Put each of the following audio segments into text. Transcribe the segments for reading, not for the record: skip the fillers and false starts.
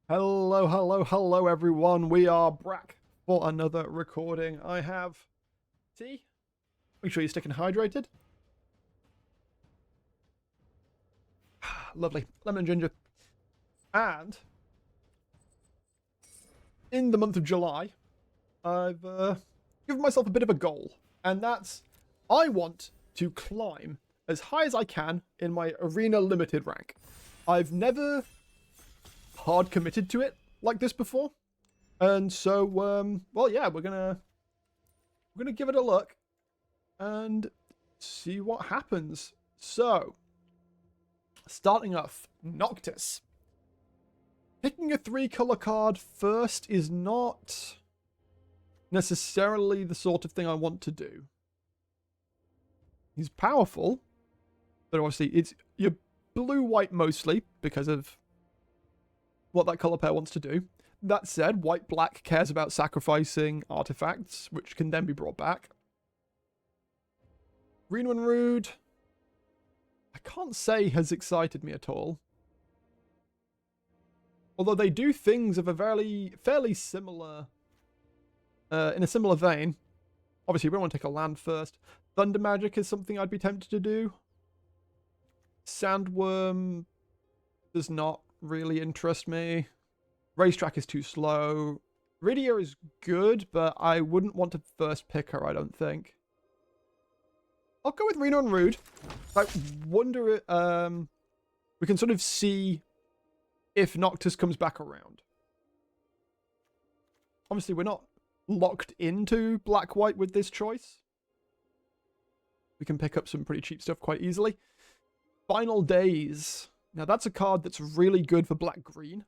Hello, hello, hello, everyone. We are Brack for another recording. I have tea. Make sure you're sticking hydrated. Lovely. Lemon and ginger. And in the month of July, I've given myself a bit of a goal. And that's I want to climb as high as I can in my arena limited rank. I've never hard committed to it like this before. And so, well, yeah, we're gonna give it a look and see what happens. So, starting off, Noctis. Picking a 3-color card first is not necessarily the sort of thing I want to do. He's powerful, but obviously it's your blue-white mostly because of what that color pair wants to do. That said, white-black cares about sacrificing artifacts, which can then be brought back. Green and Rude, I can't say has excited me at all. Although they do things of a fairly similar, in a similar vein. Obviously, we want to take a land first. Thunder Magic is something I'd be tempted to do. Sandworm does not really interest me. Racetrack is too slow. Rydia is good, but I wouldn't want to first pick her, I don't think. I'll go with Reno and Rude. I wonder, we can sort of see if Noctis comes back around. Obviously, we're not locked into black-white with this choice. We can pick up some pretty cheap stuff quite easily. Final Days. Now, that's a card that's really good for black-green.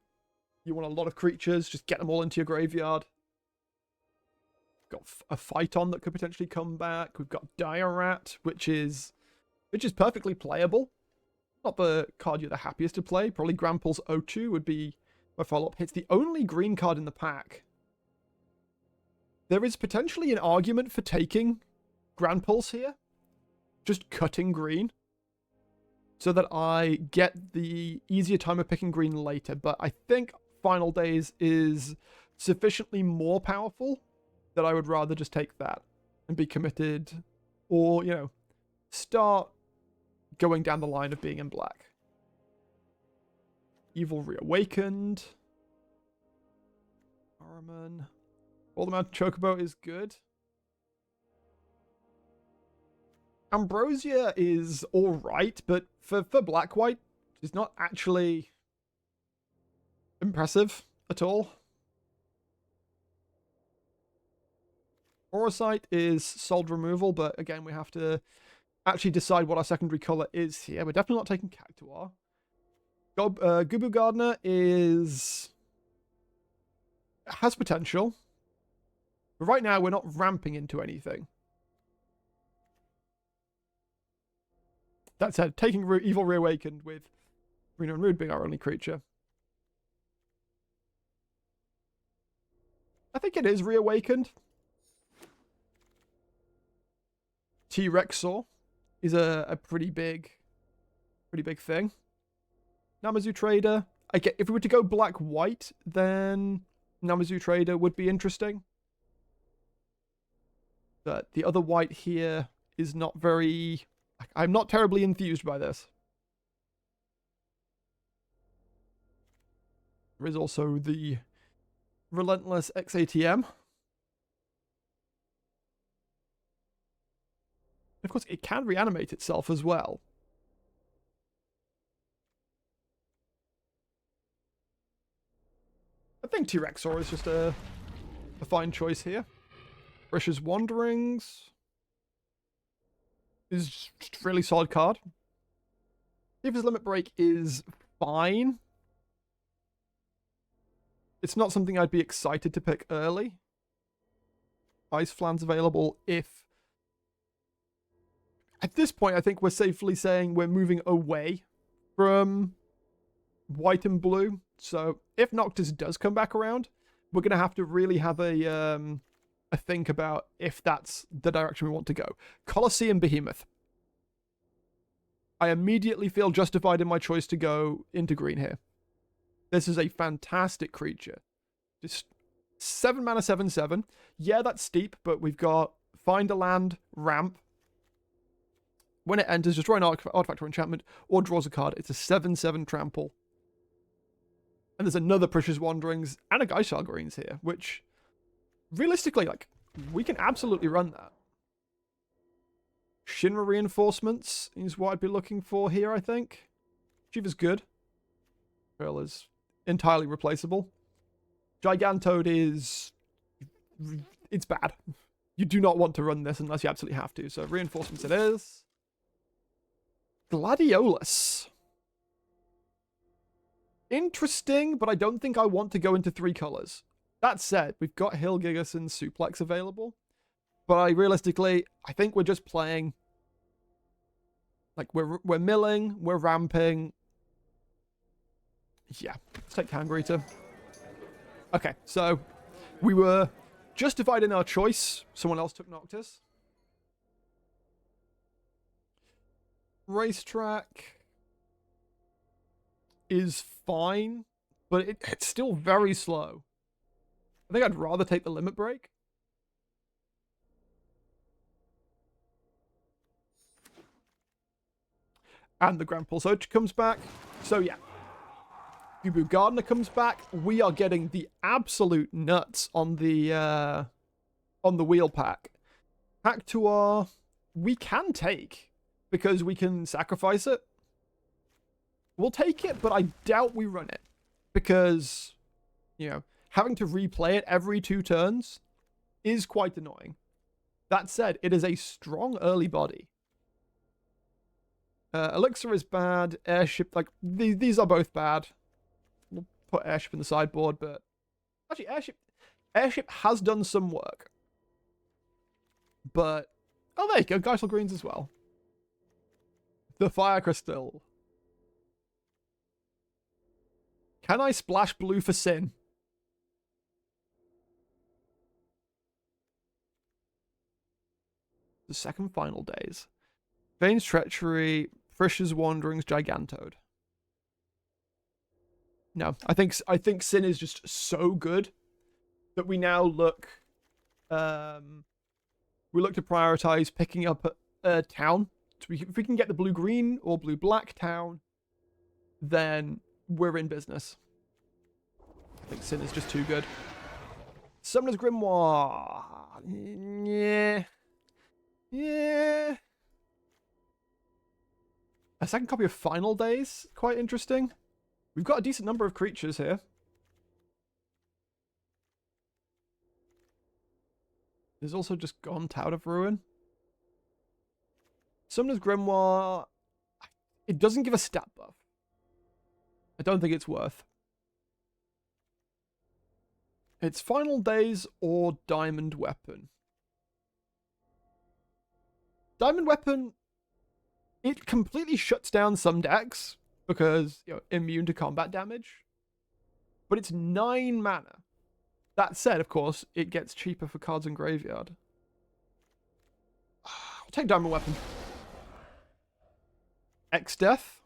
You want a lot of creatures, just get them all into your graveyard. Got a Phyton that could potentially come back. We've got Dire Rat, which is perfectly playable. Not the card you're the happiest to play. Probably Grample's Ochu would be my follow-up. It's the only green card in the pack. There is potentially an argument for taking Granpulse here. Just cutting green. So that I get the easier time of picking green later. But I think Final Days is sufficiently more powerful that I would rather just take that and be committed, or, you know, start going down the line of being in black. Evil Reawakened. Araman. All the Mount Chocobo is good. Ambrosia is alright, but for black-white, it's not actually impressive at all. Orosite is solid removal, but again, we have to actually decide what our secondary color is here. We're definitely not taking Cactuar. Gubu Gardener has potential. But right now, we're not ramping into anything. That said, taking Evil Reawakened with Reno and Rude being our only creature. I think it is Reawakened. T-Rexor is a pretty big thing. Namazu Trader. If we were to go black-white, then Namazu Trader would be interesting. But the other white here is not very... I'm not terribly enthused by this. There is also the Relentless XATM. Of course, it can reanimate itself as well. I think T-Rexor is just a fine choice here. Risha's Wanderings is just a really solid card. Thief's Limit Break is fine. It's not something I'd be excited to pick early. Ice Flan's available if... At this point, I think we're safely saying we're moving away from white and blue. So if Noctis does come back around, we're going to have to really have a think about if that's the direction we want to go. Colosseum Behemoth. I immediately feel justified in my choice to go into green here. This is a fantastic creature. Just 7 mana, 7/7. Yeah, that's steep, but we've got find a land, ramp. When it enters, destroy an artifact or enchantment, or draws a card. It's a 7/7 trample. And there's another Precious Wanderings and a Geishar Greens here, which, realistically, like, we can absolutely run that. Shinra Reinforcements is what I'd be looking for here, I think. Shiva's good. Pearl is entirely replaceable. Gigantode is... it's bad. You do not want to run this unless you absolutely have to. So Reinforcements it is. Gladiolus. Interesting, but I don't think I want to go into 3 colors. That said, we've got Hilgigas and Suplex available. But realistically, I think we're just playing... like, we're milling, we're ramping. Yeah, let's take Tangrita. Okay, so we were justified in our choice. Someone else took Noctis. Racetrack is fine, but it's still very slow. I think I'd rather take the Limit Break. And the Grand Pulsar comes back. So yeah. Gubu Gardener comes back. We are getting the absolute nuts on the wheel pack. Hacktuar, we can take, because we can sacrifice it. We'll take it, but I doubt we run it. Because, you know, having to replay it every 2 turns is quite annoying. That said, it is a strong early body. Elixir is bad. Airship, like, these are both bad. We'll put Airship in the sideboard, but... actually, Airship has done some work. But... oh, there you go. Geisel Greens as well. The Fire Crystal. Can I splash blue for Sin? The second final days. Vane's Treachery, Frisch's Wanderings, Gigantode. No, I think Sin is just so good that we now look to prioritize picking up a town. So if we can get the blue-green or blue-black town, then we're in business. I think Sin is just too good. Summoner's Grimoire. Yeah. Yeah. A second copy of Final Days. Quite interesting. We've got a decent number of creatures here. There's also just gone Tout of Ruin. Summoner's Grimoire. It doesn't give a stat buff. I don't think it's worth. It's Final Days or Diamond Weapon. Diamond Weapon, it completely shuts down some decks because, you know, immune to combat damage. But it's 9 mana. That said, of course, it gets cheaper for cards in graveyard. I'll take Diamond Weapon. X-Death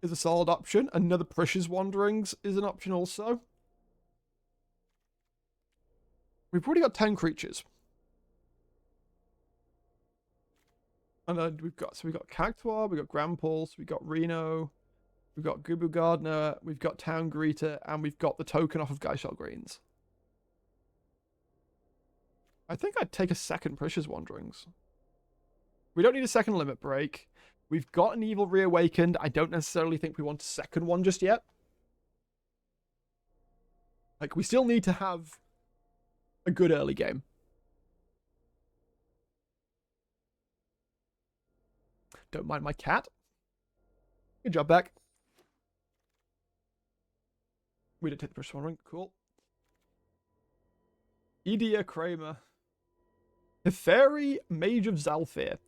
is a solid option. Another Precious Wanderings is an option also. We've already got 10 creatures. And then we've got Cactuar, we've got Grand Pulse, we've got Reno, we've got Gubu Gardener, we've got Town Greeter, and we've got the token off of Geishar Greens. I think I'd take a second Precious Wanderings. We don't need a second Limit Break. We've got an Evil Reawakened. I don't necessarily think we want a second one just yet. Like, we still need to have a good early game. Don't mind my cat. Good job, Beck. We didn't take the Precious Wandering. Cool. Edia Kramer. The Fairy Mage of Zalfir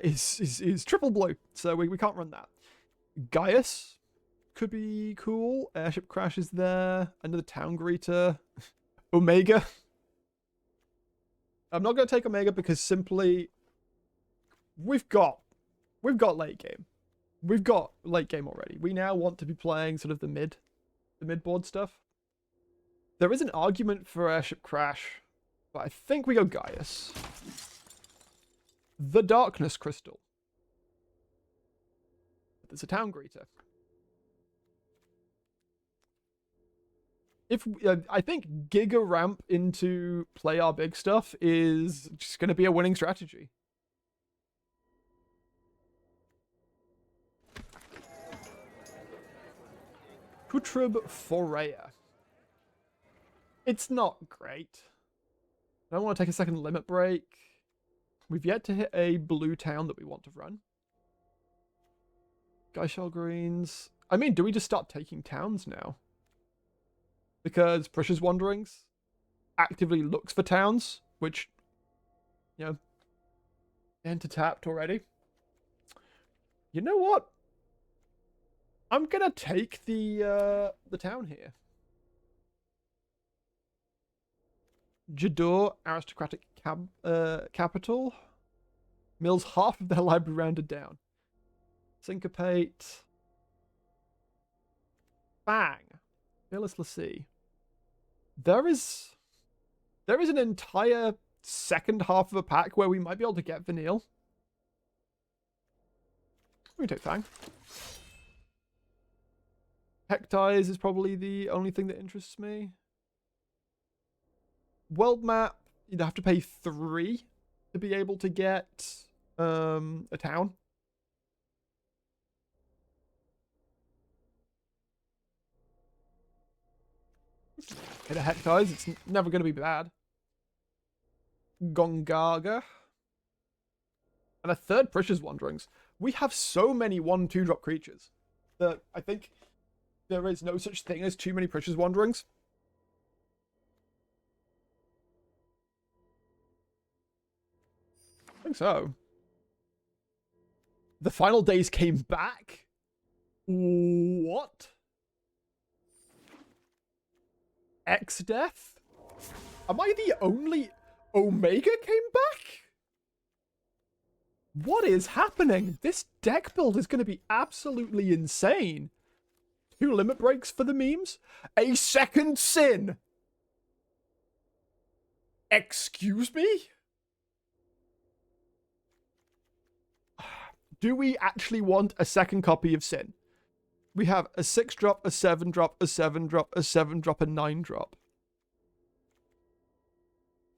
is triple blue, so we can't run that. Gaius could be cool. Airship Crash is there. Another Town Greeter. Omega. I'm not going to take Omega because simply we've got late game. We've got late game already. We now want to be playing sort of the mid the mid-board stuff. There is an argument for Airship Crash, but I think we go Gaius. The Darkness Crystal. There's a town greeter. I think Giga Ramp into play our big stuff is just going to be a winning strategy. Kutrub Forea. It's not great. I don't want to take a second limit break. We've yet to hit a blue town that we want to run. Geishel Greens. I mean, do we just start taking towns now? Because Precious Wanderings actively looks for towns, which, you know, enter tapped already. You know what? I'm gonna take the town here. Jador, aristocratic capital. Mills half of their library rounded down. Syncopate. Bang. Fearless Lassie. There is an entire second half of a pack where we might be able to get Vanille. We can take Fang. Hectize is probably the only thing that interests me. World map, you'd have to pay 3 to be able to get a town. Hit a Hectize, it's never going to be bad. Gongaga. And a third Precious Wanderings. We have so many 1/2 drop creatures that I think there is no such thing as too many Precious Wanderings. I think so. The final days came back? What? X-Death? Am I the only Omega came back? What is happening? This deck build is going to be absolutely insane. 2 limit breaks for the memes. A second Sin. Excuse me? Do we actually want a second copy of Sin? We have a 6-drop, a 7-drop, a 7-drop, a 7-drop, a 9-drop.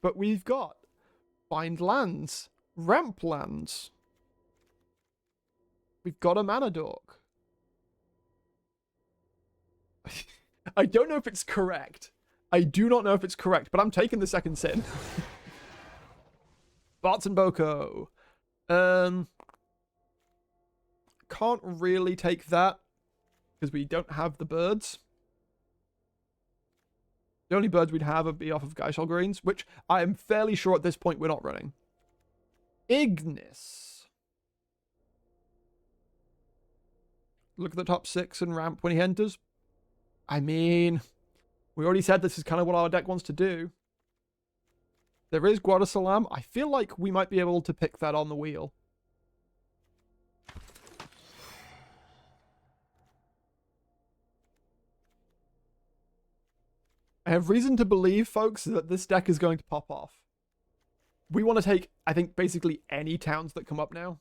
But we've got Bind Lands, Ramp Lands. We've got a Mana Dork. I don't know if it's correct. I do not know if it's correct, but I'm taking the second Sin. Bartz and Boko. Can't really take that because we don't have the birds. The only birds we'd have would be off of Geishel Greens, which I am fairly sure at this point we're not running. Ignis. Look at the top 6 and ramp when he enters. I mean, we already said this is kind of what our deck wants to do. There is Guadasalam. I feel like we might be able to pick that on the wheel. I have reason to believe, folks, that this deck is going to pop off. We want to take, I think, basically any towns that come up now.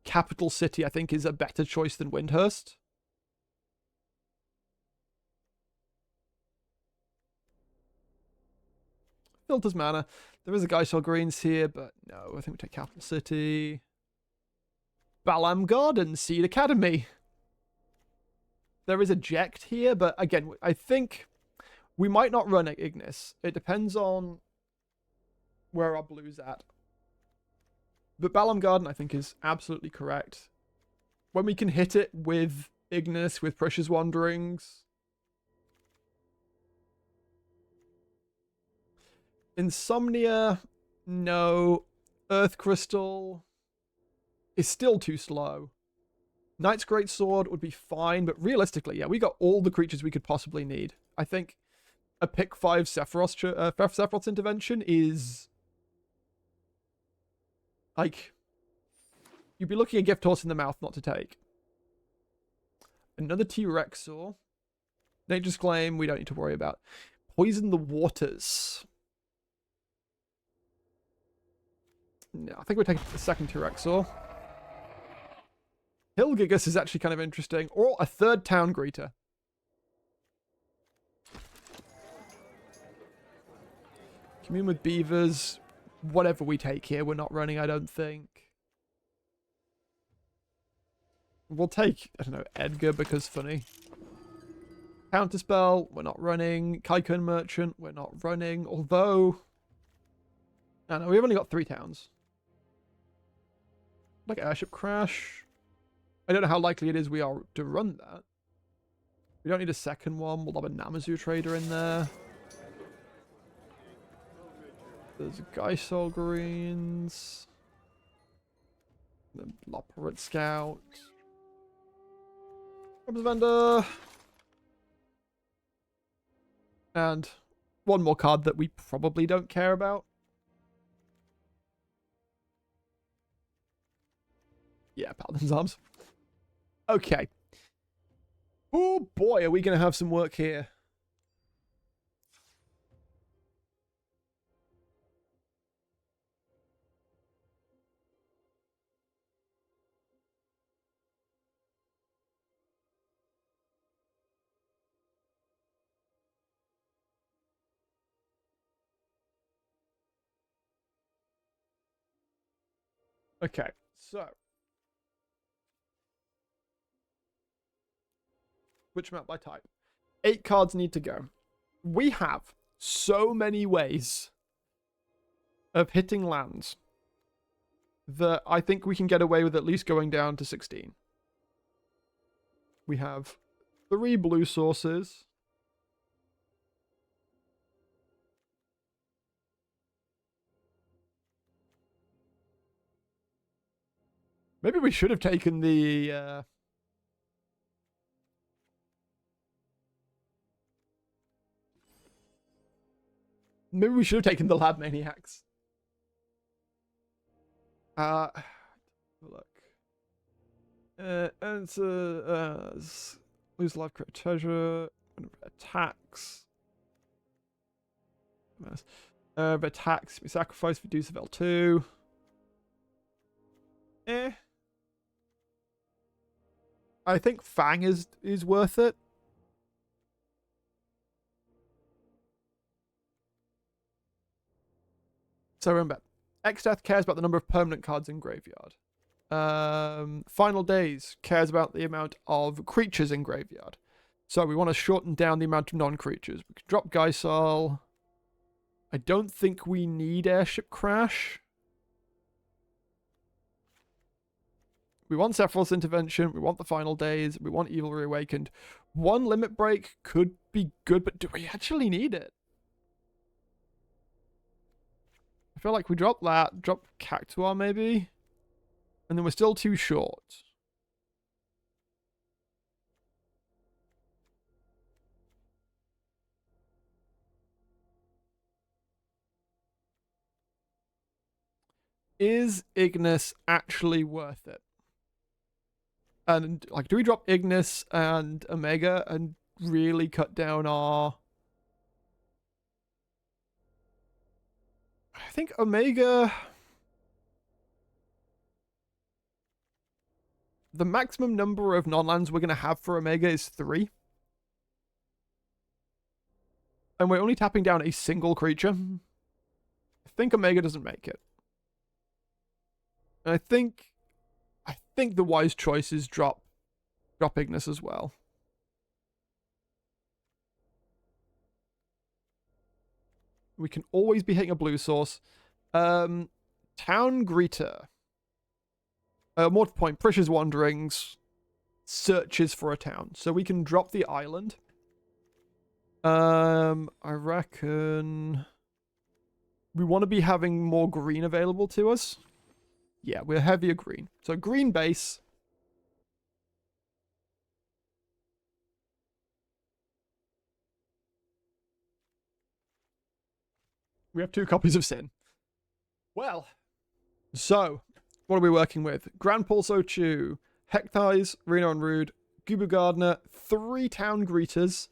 Capital City, I think, is a better choice than Windhurst. Filters mana. There is a Geishel Greens here, but no, I think we take Capital City. Balam Garden, Seed Academy. There is eject here, but again, I think we might not run Ignis. It depends on where our blue's at. But Balam Garden, I think, is absolutely correct. When we can hit it with Ignis, with Precious Wanderings. Insomnia, no. Earth Crystal is still too slow. Knight's Greatsword would be fine, but realistically, yeah, we got all the creatures we could possibly need. I think a pick 5 Sephiroth's intervention is, like, You'd be looking a gift horse in the mouth not to take. Another T-Rexor. Nature's Claim, we don't need to worry about. Poison the Waters. No, I think we're taking the second T-Rexor. Hilgigus is actually kind of interesting. Or a third Town Greeter. Commune with Beavers. Whatever we take here, we're not running, I don't think. We'll take, I don't know, Edgar because funny. Counterspell, we're not running. Kaikun Merchant, we're not running. Although, I don't know, we've only got 3 towns. Like Airship Crash. I don't know how likely it is we are to run that. We don't need a second one. We'll have a Namazu Trader in there. There's Geisel Greens. The Loperate Scout. Rob's Vendor. And one more card that we probably don't care about. Yeah, Paladin's Arms. Okay. Oh boy, are we going to have some work here. Okay, so. Which map by type? 8 cards need to go. We have so many ways of hitting lands that I think we can get away with at least going down to 16. We have 3 blue sources. Maybe we should have taken the... Maybe we should have taken the Lab Maniacs. Look. Answer lose life, create treasure, attacks. Attacks, we sacrifice for Deuce of L2. I think Fang is worth it. So remember, X-Death cares about the number of permanent cards in graveyard. Final Days cares about the amount of creatures in graveyard. So we want to shorten down the amount of non-creatures. We can drop Geisel. I don't think we need Airship Crash. We want Sephiroth's Intervention. We want the Final Days. We want Evil Reawakened. 1 Limit Break could be good, but do we actually need it? I feel like we drop that, drop Cactuar maybe, and then we're still too short. Is Ignis actually worth it? And, like, do we drop Ignis and Omega and really cut down our... I think Omega... The maximum number of non-lands we're going to have for Omega is 3. And we're only tapping down a single creature. I think Omega doesn't make it. And I think the wise choice is drop Ignis as well. We can always be hitting a blue source. Town Greeter. More to the point, Prisha's Wanderings searches for a town. So we can drop the island. I reckon we want to be having more green available to us. Yeah, we're heavier green. So green base. We have 2 copies of Sin. Well, so What are we working with? Grand Pulso Chew, Hectize, Reno and Rude, Gubu Gardener, 3 Town Greeters,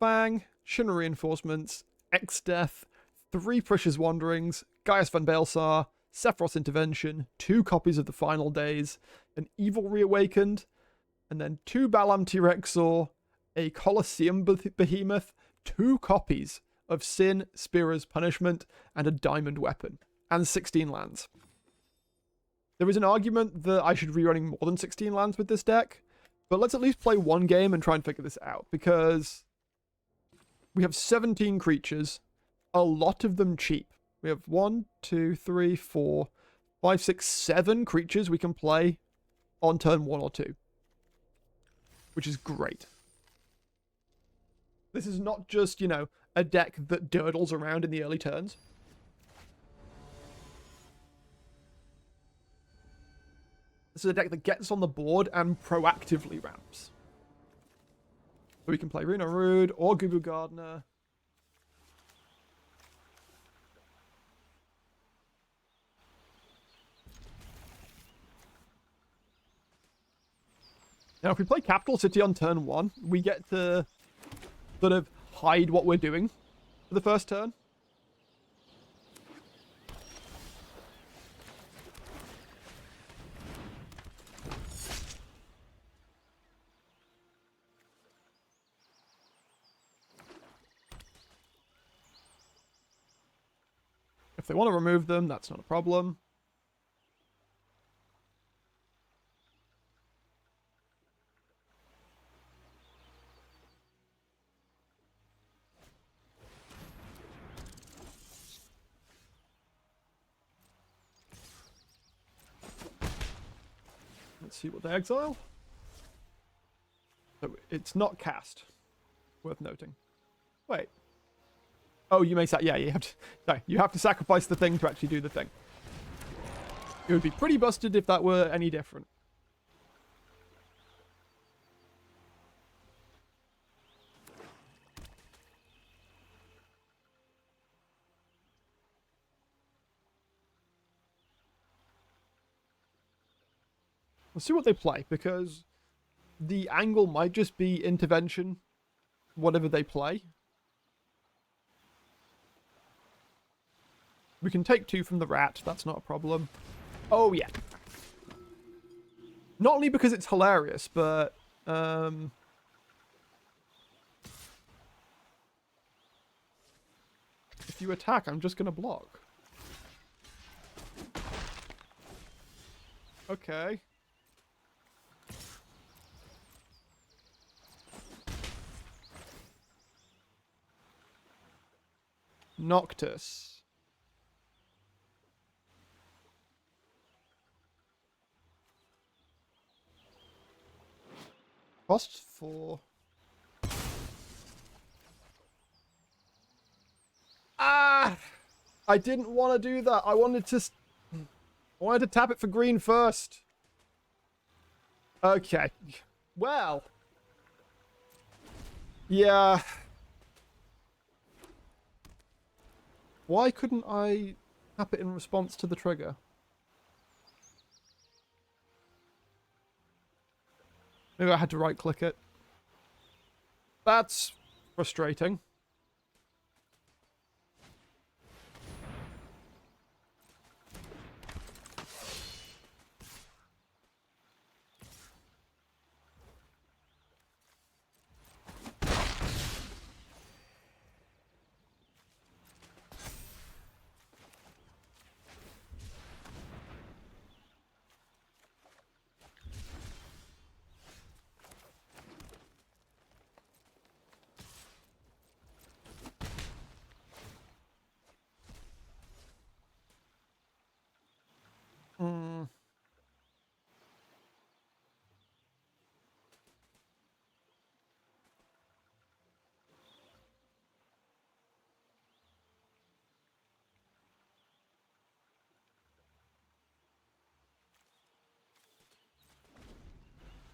Fang, Shinra Reinforcements, X-Death, 3 Precious Wanderings, Gaius Van Baelsar, Sephiroth Intervention, 2 copies of the Final Days, an Evil Reawakened, and then 2 Balam T-Rexor, a Colosseum Behemoth, 2 copies of Sin, Spearer's Punishment, and a Diamond Weapon, and 16 lands. There is an argument that I should be running more than 16 lands with this deck, but let's at least play one game and try and figure this out, because we have 17 creatures, a lot of them cheap. We have 1, 2, 3, 4, 5, 6, 7 creatures we can play on turn 1 or 2, which is great. This is not just, you know, a deck that durdles around in the early turns. This is a deck that gets on the board and proactively ramps. So we can play Reno Rude or Gubu Gardener. Now, if we play Capital City on turn 1, we get to sort of hide what we're doing for the first turn. If they want to remove them, that's not a problem. Let's see what they exile. So it's not cast. Worth noting. Wait. Oh, you may yeah, you have to. Sorry, you have to sacrifice the thing to actually do the thing. It would be pretty busted if that were any different. Let's see what they play, because the angle might just be intervention, whatever they play. We can take 2 from the rat, that's not a problem. Oh, yeah. Not only because it's hilarious, but... if you attack, I'm just going to block. Okay. Noctis. Cost 4. Ah! I didn't want to do that. I wanted to tap it for green first. Okay. Well. Yeah. Why couldn't I tap it in response to the trigger? Maybe I had to right-click it. That's frustrating.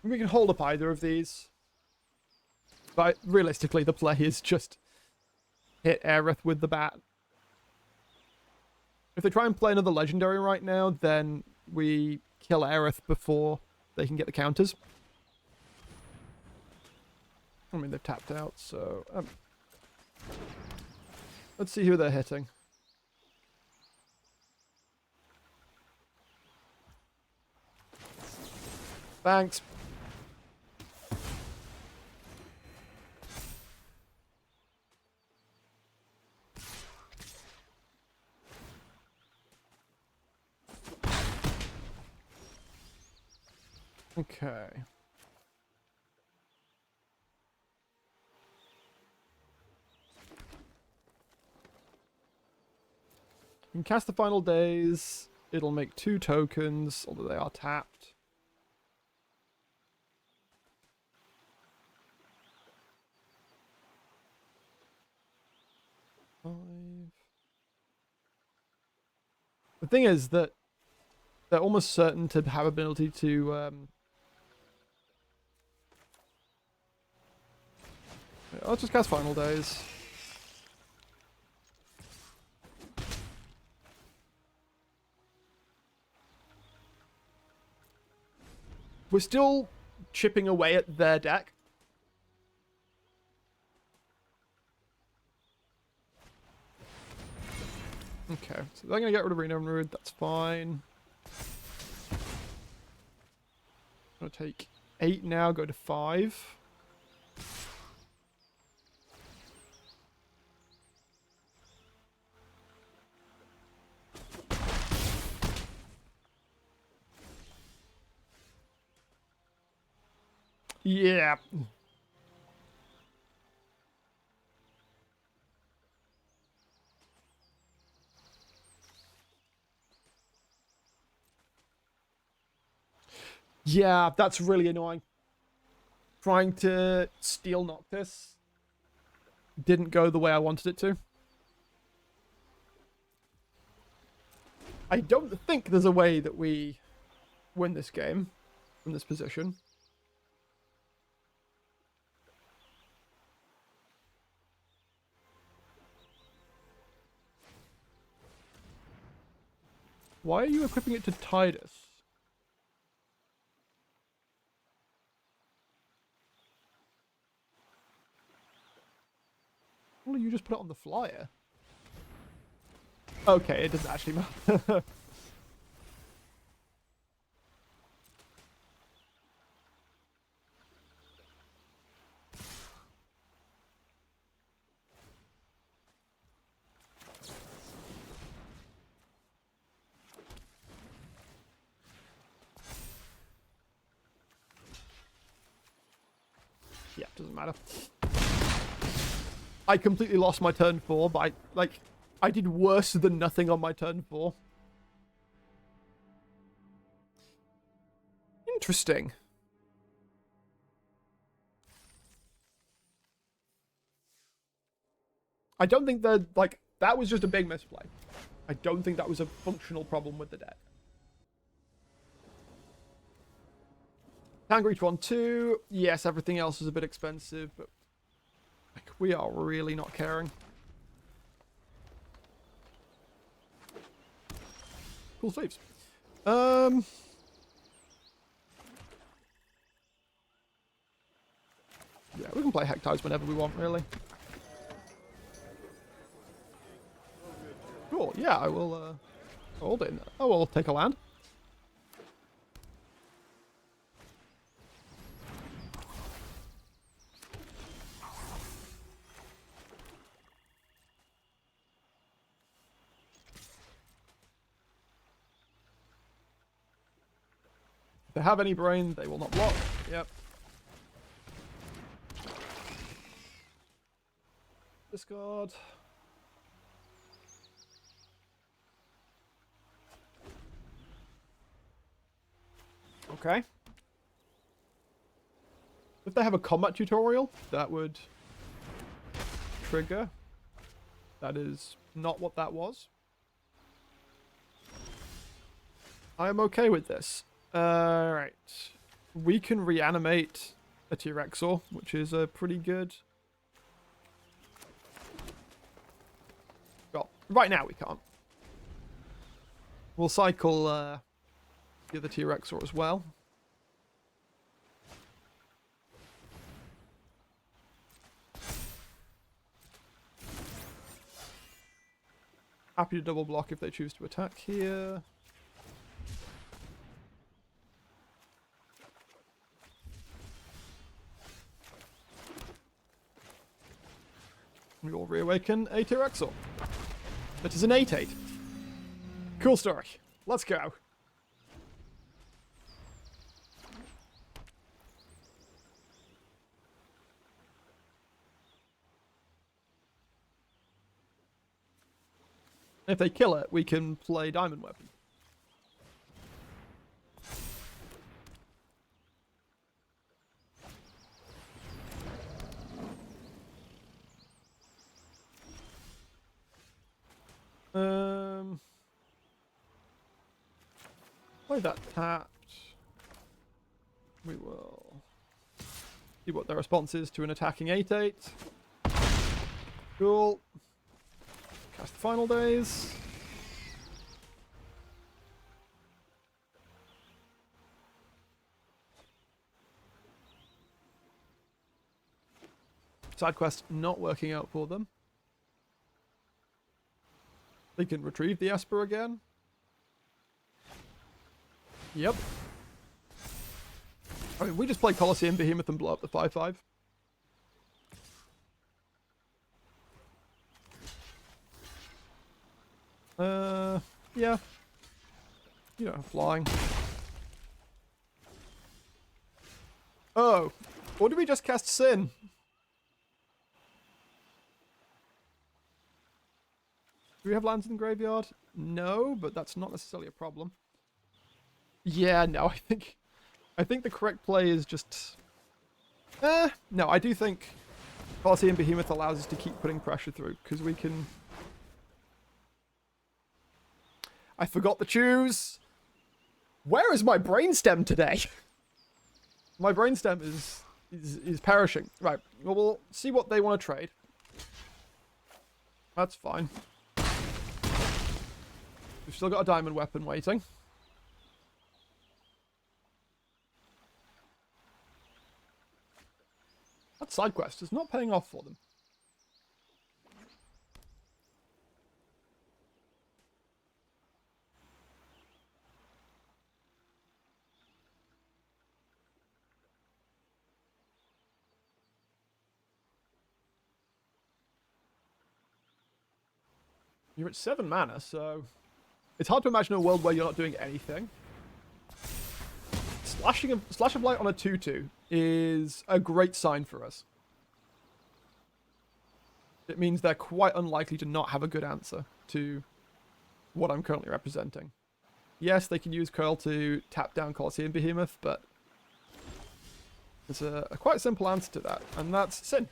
We can hold up either of these. But realistically, the play is just hit Aerith with the bat. If they try and play another legendary right now, then we kill Aerith before they can get the counters. I mean, they've tapped out, so... let's see who they're hitting. Thanks. Okay. You can cast the final days. It'll make 2 tokens, although they are tapped. Five. The thing is that they're almost certain to have ability to I'll just cast Final Days. We're still chipping away at their deck. Okay, so they're going to get rid of Reno and Rude. That's fine. I'm going to take 8 now, go to 5. Yeah. Yeah, that's really annoying. Trying to steal Noctis didn't go the way I wanted it to. I don't think there's a way that we win this game from this position. Why are you equipping it to Tidus? Well, you just put it on the flyer. Okay, it doesn't actually matter. Yeah, doesn't matter. I completely lost my turn 4, but I did worse than nothing on my turn 4. Interesting. I don't think that, like, that was just a big misplay. I don't think that was a functional problem with the deck. Tank reach 1-2. Yes, everything else is a bit expensive, but like, we are really not caring. Cool saves. Yeah, we can play Hectides whenever we want, really. Cool, yeah, I will hold it. Oh, we'll take a land. If they have any brain, they will not block. Yep. Discard. Okay. If they have a combat tutorial, that would trigger. That is not what that was. I am okay with this. Alright. We can reanimate a T-Rexor, which is a pretty good... Well, right now we can't. We'll cycle the other T-Rexor as well. Happy to double block if they choose to attack here. We will reawaken a T-Rexor. That is an 8/8. Cool story. Let's go. If they kill it, we can play Diamond Weapon. Play that tapped. We will see what their response is to an attacking 8/8. Cool. Cast the Final Days. Side quest not working out for them. They can retrieve the Esper again. Yep. I mean, we just play Colosseum Behemoth and blow up the 5/5. Yeah. You know, flying. Oh. Or did we just cast Sin? Do we have lands in the graveyard? No, but that's not necessarily a problem. Yeah, no, I think the correct play is just... no, I do think Colosseum Behemoth allows us to keep putting pressure through, because we can... I forgot to choose! Where is my brainstem today? My brainstem is perishing. Right, well, we'll see what they want to trade. That's fine. We've still got a diamond weapon waiting. That side quest is not paying off for them. You're at 7 mana, so it's hard to imagine a world where you're not doing anything. Slash of Light on a 2/2 is a great sign for us. It means they're quite unlikely to not have a good answer to what I'm currently representing. Yes, they can use Curl to tap down Colosseum Behemoth, but there's a quite simple answer to that, and that's Sin.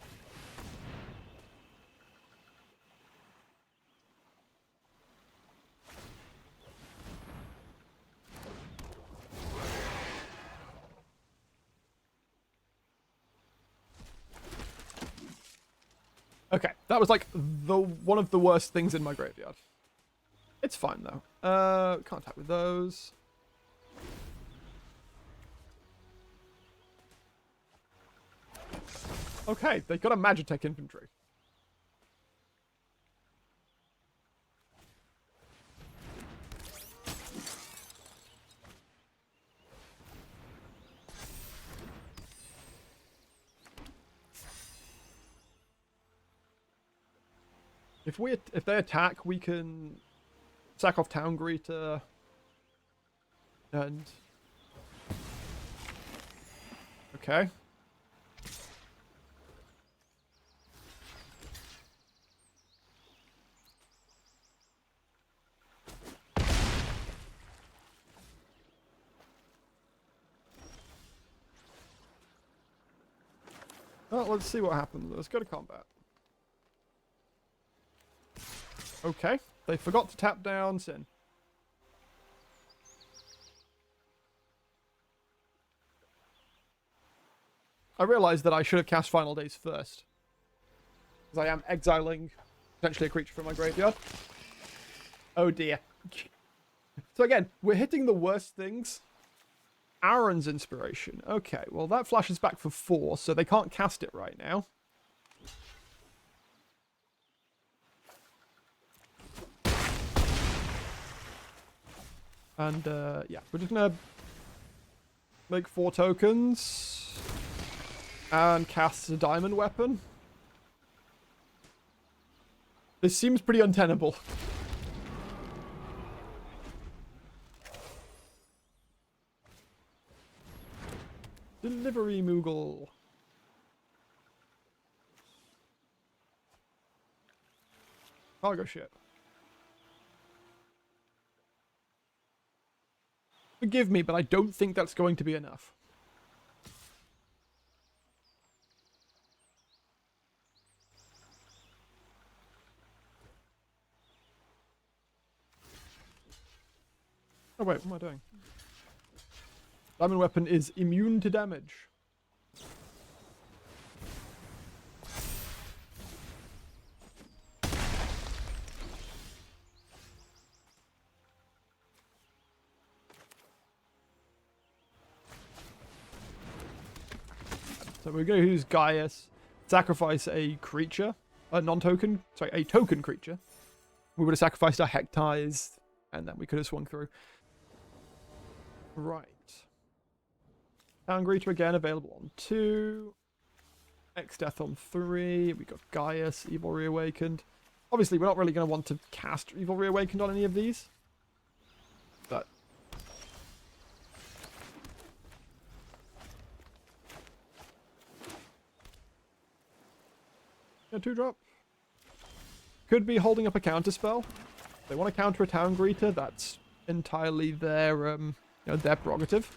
Okay, that was like one of the worst things in my graveyard. It's fine though. Can't attack with those. Okay, they got a Magitech infantry. If they attack, we can sack off Town Greeter and okay. Well, let's see what happens. Let's go to combat. Okay, they forgot to tap down Sin. I realized that I should have cast Final Days first, because I am exiling potentially a creature from my graveyard. Oh dear. So again, we're hitting the worst things Aaron's inspiration. Okay, well that flashes back for 4, so they can't cast it right now. And yeah, we're just gonna make 4 tokens and cast a diamond weapon. This seems pretty untenable. Delivery Moogle. Cargo ship. Forgive me, but I don't think that's going to be enough. Oh wait, what am I doing? Diamond weapon is immune to damage. So we're going to use Gaius, sacrifice a creature, a non-token, sorry, a token creature. We would have sacrificed our Hecties, and then we could have swung through. Right. Town Greeter again, available on 2. X-Death on 3. We got Gaius, Evil Reawakened. Obviously, we're not really going to want to cast Evil Reawakened on any of these. But... yeah, 2-drop. Could be holding up a counterspell. If they want to counter a Town Greeter, that's entirely their, their prerogative.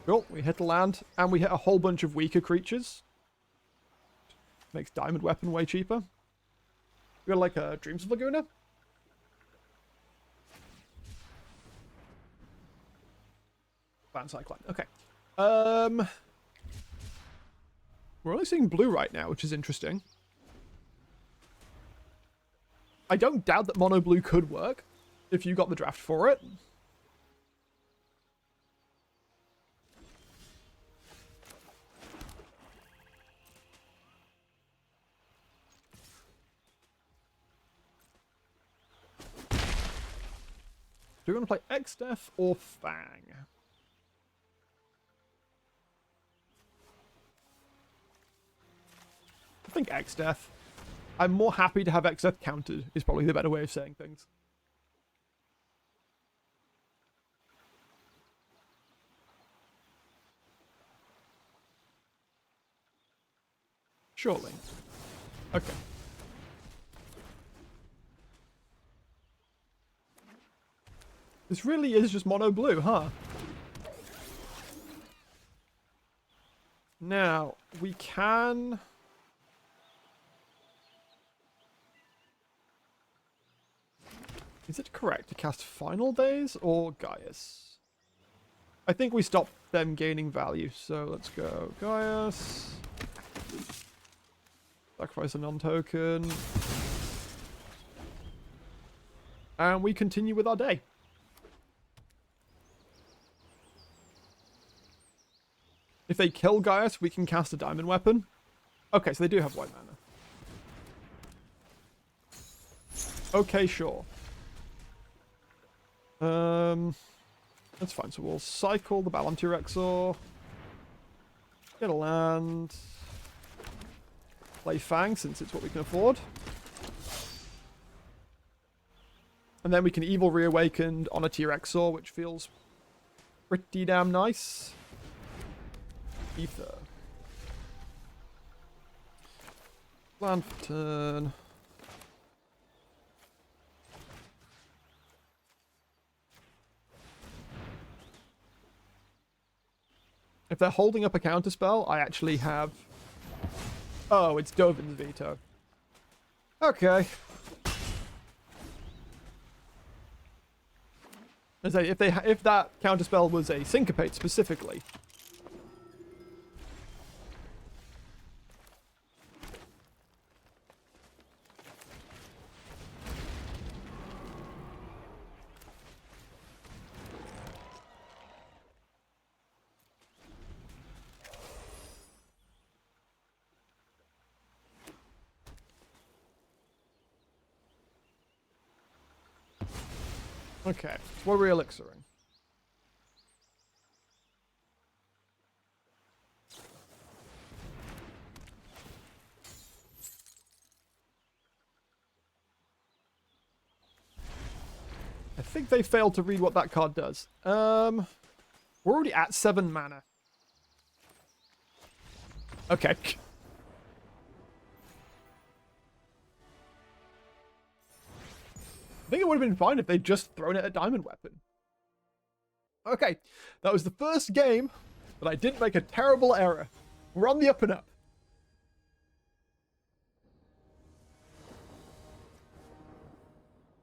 Cool, we hit the land, and we hit a whole bunch of weaker creatures. Makes Diamond Weapon way cheaper. We got like a Dreams of Laguna. Fan Cyclone, okay. We're only seeing blue right now, which is interesting. I don't doubt that mono blue could work if you got the draft for it. Do we want to play X-Death or Fang? I think X-Death. I'm more happy to have X-Death countered, is probably the better way of saying things. Surely. Okay. This really is just mono blue, huh? Now, we can... is it correct to cast Final Days or Gaius? I think we stop them gaining value, so let's go Gaius. Sacrifice a non-token. And we continue with our day. If they kill Gaius, we can cast a diamond weapon. Okay, so they do have white mana. Okay, sure. That's fine. So we'll cycle the Balantir Exor. Get a land. Play Fang, since it's what we can afford. And then we can Evil Reawakened on a T-Rexor, which feels pretty damn nice. Ether. Land for turn. If they're holding up a counterspell, I actually have... oh, it's Dovin's Veto. Okay. As I say, if that counterspell was a Syncopate specifically... Okay, what are we elixiring? I think they failed to read what that card does. We're already at 7 mana. Okay. I think it would have been fine if they'd just thrown it at Diamond Weapon. Okay, that was the first game that I didn't make a terrible error. We're on the up and up.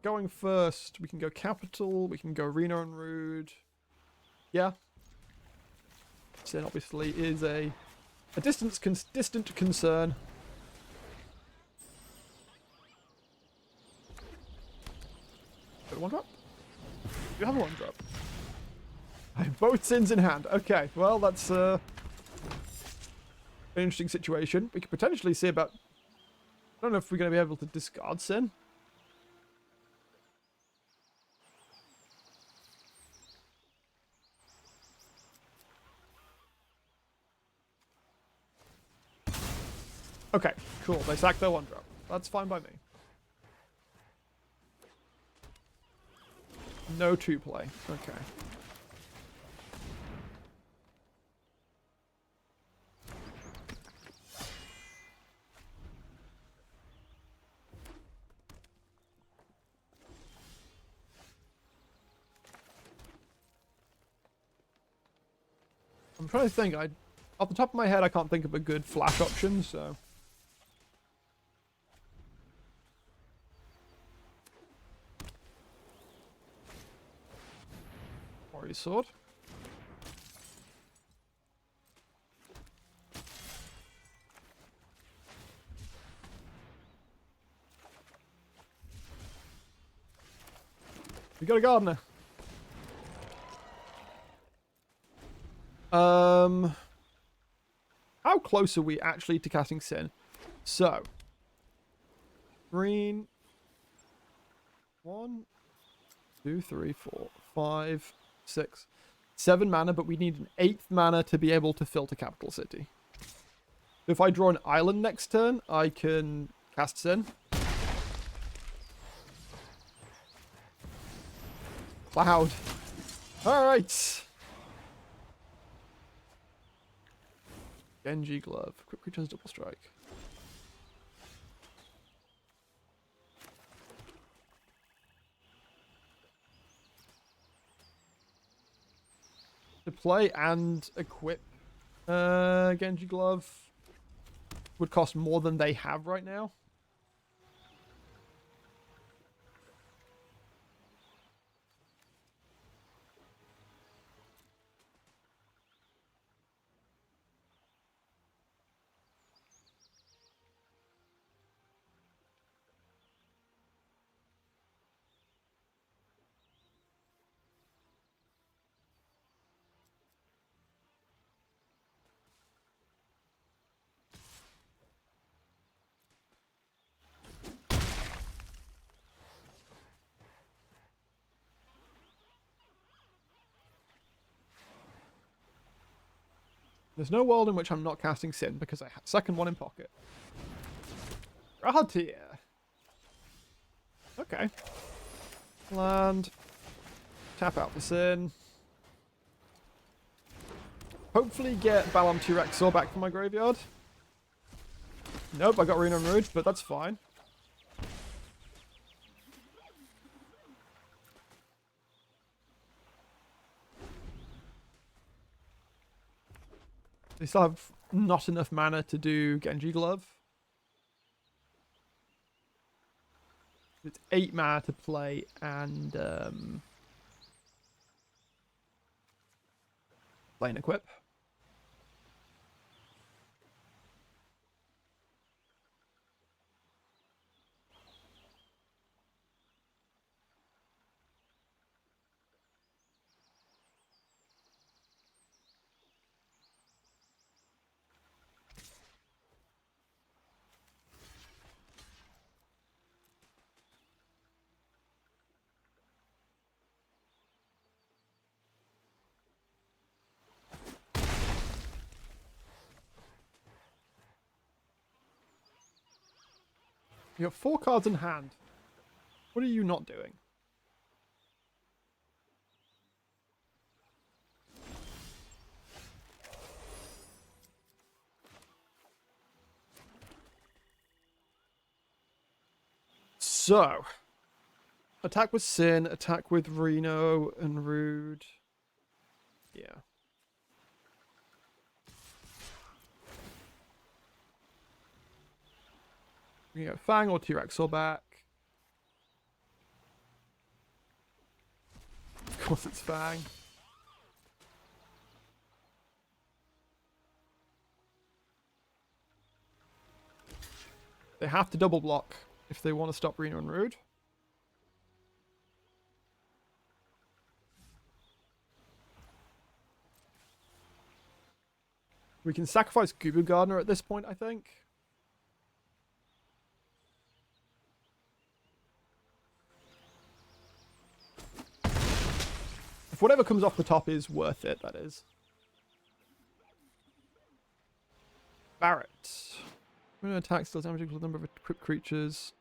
Going first, we can go Capital, we can go Reno and Rude. Yeah. Sin obviously is a distant concern. Got one drop? You have a one drop. I have both Sins in hand. Okay, well that's an interesting situation. We could potentially see about... I don't know if we're going to be able to discard Sin. Okay, cool. They sacked their one drop. That's fine by me. No 2-play. Okay. I'm trying to think. Off the top of my head, I can't think of a good flash option, so... Warrior Sword. We got a Gardener. How close are we actually to casting Sin? So, green. 1, 2, 3, 4, 5, 6, 7 mana, but we need an 8th mana to be able to filter Capital City. If I draw an island next turn, I can cast Sin. Cloud. Alright. Genji Glove. Quick returns double strike. To play and equip Genji Glove would cost more than they have right now. There's no world in which I'm not casting Sin because I have second one in pocket. Rahatir. Okay. Land. Tap out for Sin. Hopefully get Balam T-Rexor back from my graveyard. Nope, I got Reno and Rude, but that's fine. They still have not enough mana to do Genji Glove. It's 8 mana to play and play and equip. You have 4 cards in hand. What are you not doing? So, attack with Sin, attack with Reno and Rude. Yeah. We can go Fang or T-Rex or back. Of course it's Fang. They have to double block if they want to stop Reno and Rude. We can sacrifice Gubu Gardener at this point, I think. If whatever comes off the top is worth it, that is. Barret. When an attack deals damage equal to the number of equipped creatures.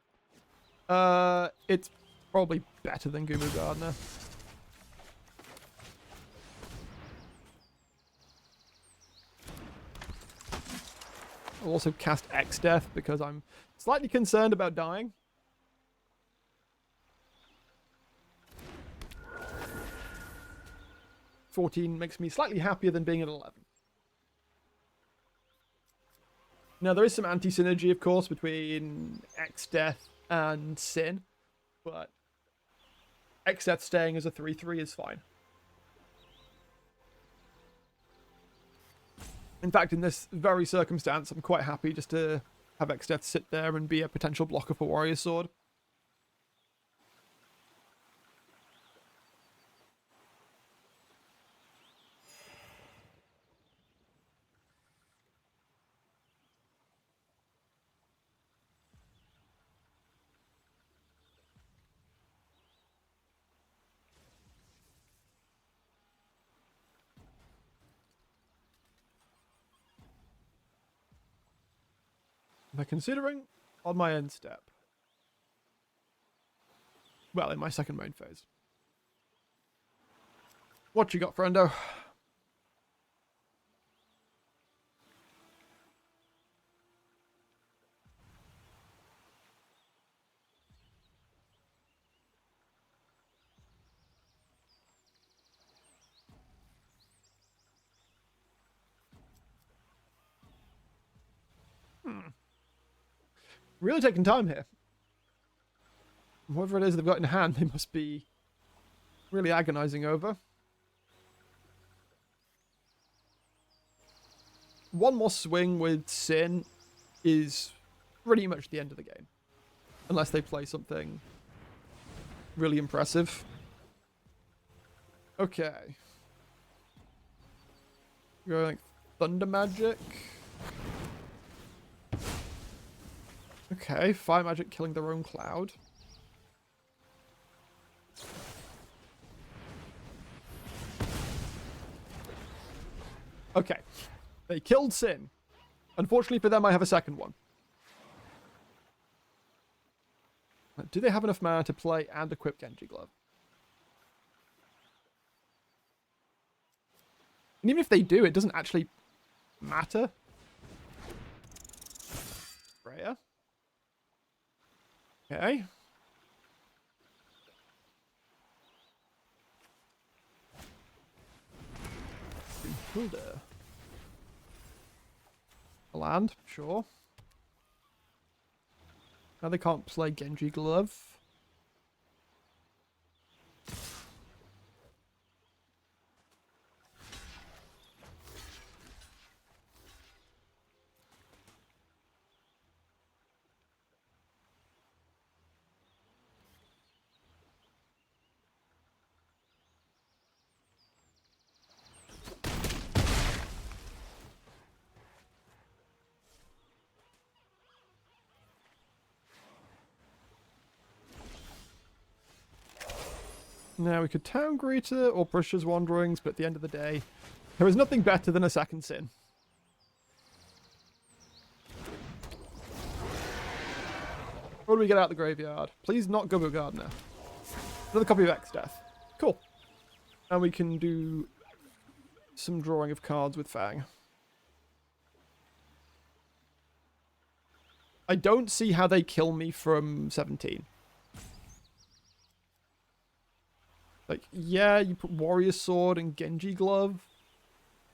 It's probably better than Gubu Gardener. I'll also cast X-Death because I'm slightly concerned about dying. $14 makes me slightly happier than being at 11. Now, there is some anti-synergy, of course, between X-Death and Sin, but X-Death staying as a 3-3 is fine. In fact, in this very circumstance, I'm quite happy just to have X-Death sit there and be a potential blocker for Warrior Sword. Am I considering on my end step? Well, in my second main phase. What you got, friendo? Really taking time here. Whatever it is they've got in hand, they must be really agonizing over. One more swing with Sin is pretty much the end of the game. Unless they play something really impressive. Okay. We're going Thunder Magic. Okay, Fire Magic killing their own cloud. Okay. They killed Sin. Unfortunately for them, I have a second one. Do they have enough mana to play and equip Genji Glove? And even if they do, it doesn't actually matter. Freya. Okay. Hilda. A land, sure. Now they can't play Genji Glove. Now we could Town Greeter or Push's Wanderings, but at the end of the day, there is nothing better than a second Sin. What do we get out of the graveyard? Please not Gubbo Gardener. Another copy of X Death. Cool. And we can do some drawing of cards with Fang. I don't see how they kill me from 17. Like, yeah, you put Warrior Sword and Genji Glove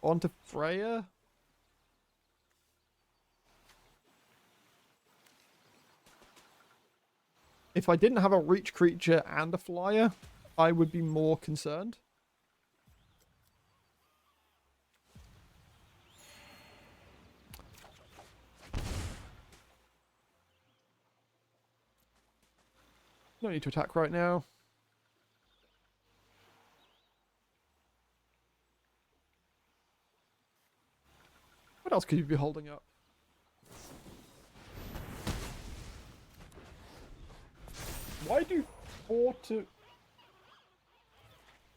onto Freya. If I didn't have a reach creature and a flyer, I would be more concerned. No need to attack right now. What else could you be holding up? Why do 4 to...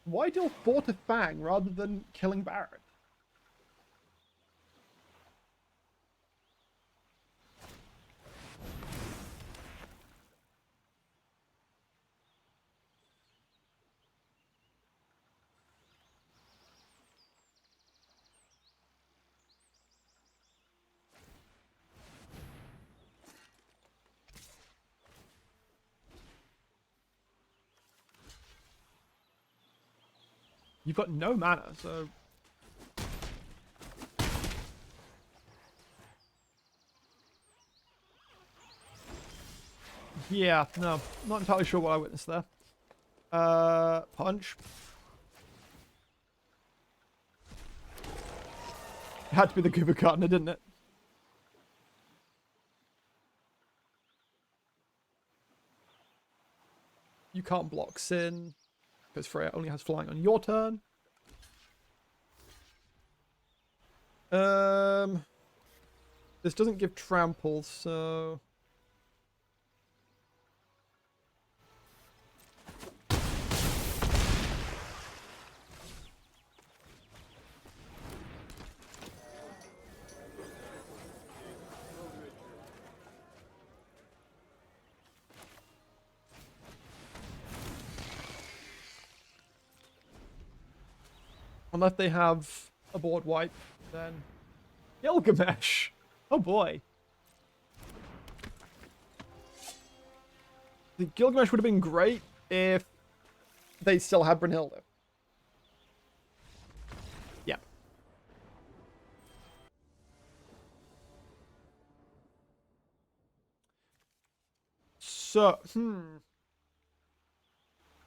Why deal 4 to Fang rather than killing Barrett? You've got no mana, so... Yeah, no. Not entirely sure what I witnessed there. Punch. It had to be the Goober Gardener, didn't it? You can't block Sin. Because Freya only has flying on your turn. This doesn't give trample, so... Unless they have a board wipe, then... Gilgamesh! Oh boy. The Gilgamesh would have been great if they still had Brunhilde. Yeah. So,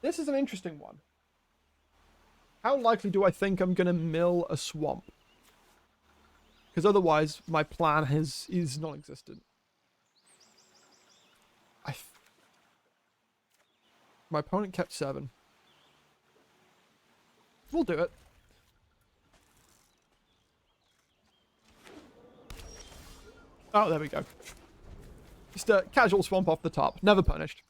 This is an interesting one. How likely do I think I'm going to mill a swamp? Because otherwise, my plan is non-existent. My opponent kept 7. We'll do it. Oh, there we go. Just a casual swamp off the top. Never punished.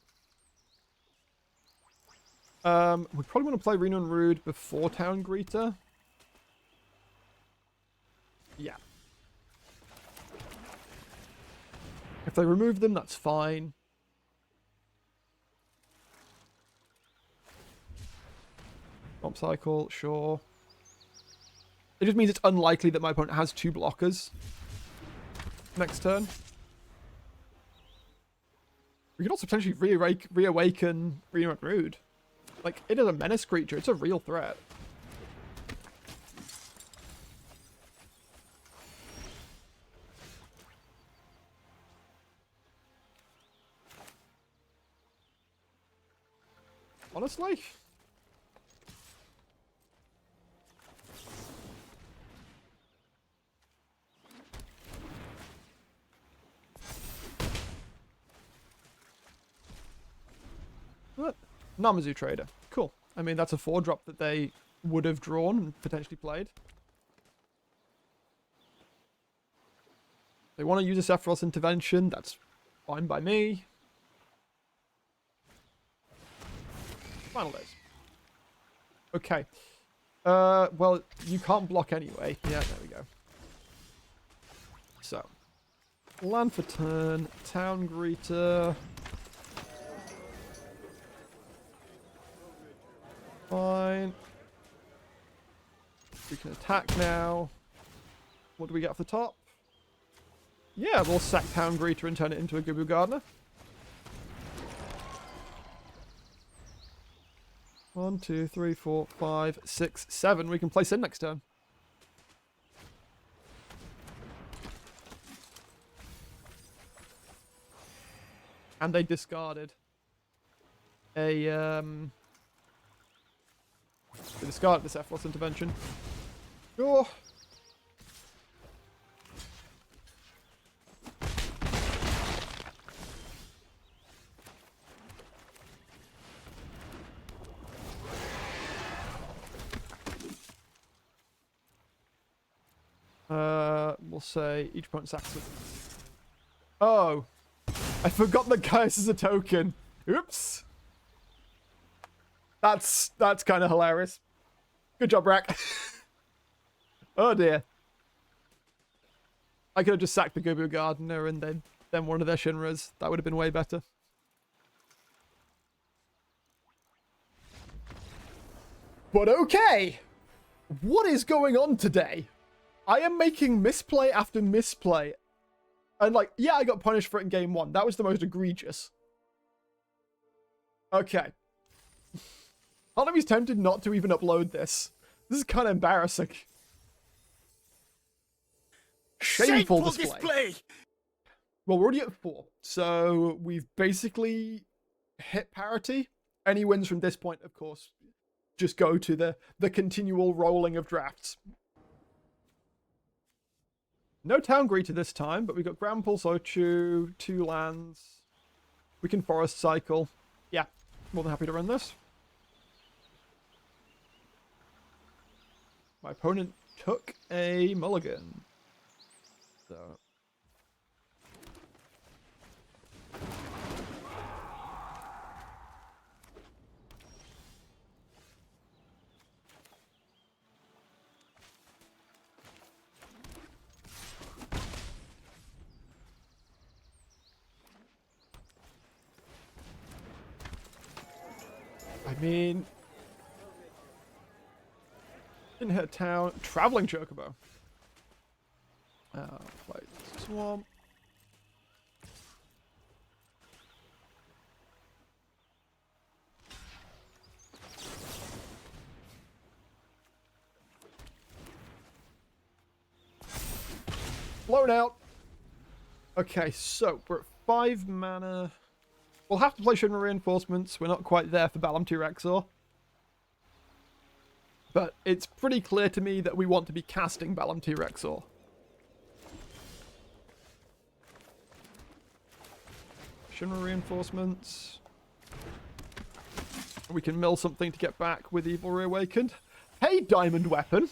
We probably want to play Reno and Rude before Town Greeter. Yeah. If they remove them, that's fine. Swamp Cycle, sure. It just means it's unlikely that my opponent has 2 blockers next turn. We could also potentially reawaken Reno and Rude. Like, it is a menace creature. It's a real threat. Honestly? What? Namazu Trader. Cool. I mean, that's a 4-drop that they would have drawn and potentially played. They want to use a Sephiroth intervention. That's fine by me. Final days. Okay. Well, you can't block anyway. Yeah, there we go. So. Land for turn. Town Greeter. Fine. We can attack now. What do we get off the top? Yeah, we'll sack Town Greeter and turn it into a Gubu Gardener. 1, 2, 3, 4, 5, 6, 7. We can place in next turn. And they discarded a they discarded this F-Loss intervention. Sure. We'll say each opponent sacks it. Oh, I forgot that Gaius is a token. Oops. That's kind of hilarious. Good job, Brack. Oh dear. I could have just sacked the Gubu Gardener and then one of their Shinras. That would have been way better. But okay. What is going on today? I am making misplay after misplay. And like, yeah, I got punished for it in game 1. That was the most egregious. Okay. Part of me's tempted not to even upload this. This is kind of embarrassing. Shameful display. Well, we're already at 4. So we've basically hit parity. Any wins from this point, of course, just go to the continual rolling of drafts. No Town Greeter this time, but we've got Grand Pulse Ochu, 2 lands. We can Forest Cycle. Yeah, more than happy to run this. My opponent took a mulligan. So... I mean, didn't hit a town. Traveling Chocobo. Play Swamp. Blown out. Okay, so we're at 5 mana. We'll have to play Shinra Reinforcements. We're not quite there for Balam T-Rexor. But it's pretty clear to me that we want to be casting Balam T-Rexor. Shinra Reinforcements. We can mill something to get back with Evil Reawakened. Hey, Diamond Weapon!